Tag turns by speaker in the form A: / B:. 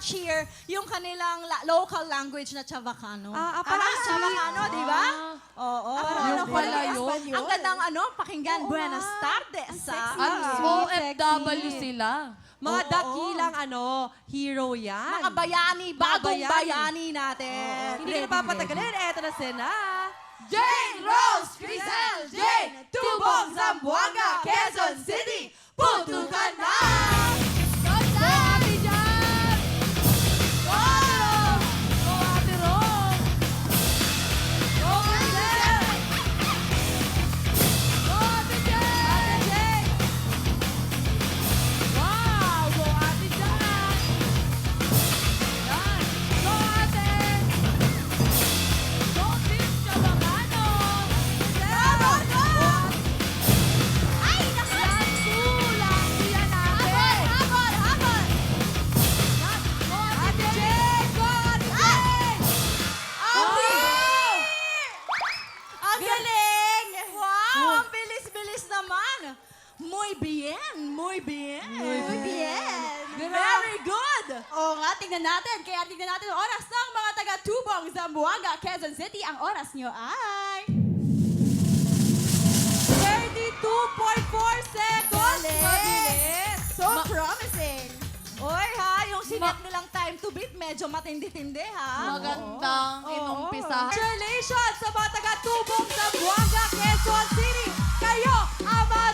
A: cheer yung kanilang local language na Chavacano.
B: Chavacano,
A: di ba? Oo.
C: Yung pala yun.
A: Ang gandang pakinggan. Buenas tardes.
C: At OFW sila.
B: Mga dakilang hero yan.
A: Mga bayani, bagong
B: bayani.
A: bayani natin.
B: Hindi ka napapatagalin. Eto na sila.
A: Jane Rose Crisel, Jane Tubong, Zamboanga, Quezon City, putukan na!
C: Go, Ate Jan! Go, Ate Rom! Go, Ate Jan! Go, Ate Jan! Wow! Go, Ate Jan! Yan! Go, Ate! Go, Team Chavacano!
A: Bravo, go! Ay, naku!
C: Yan, kulang! Yan natin!
A: Habol, habol!
C: Go, Ate Jane! Go, Ate Jane!
A: Ang galing! Wow! Ang bilis-bilis naman! Muy bien! Muy bien! Muy bien! Very good!
D: Oo nga, tingnan natin. Kaya tingnan natin ang oras ng mga taga-Tubong, Zamboanga, Quezon City. Ang oras nyo ay...
B: 32.4 seconds. Mabilis.
D: So promising.
A: Oy ha, yung sinet nilang time to beat, medyo matindi-tindi ha.
C: Magandang inumpisa.
B: Congratulations sa mga taga-Tubong, Zamboanga, Quezon City. Kayo, ang mga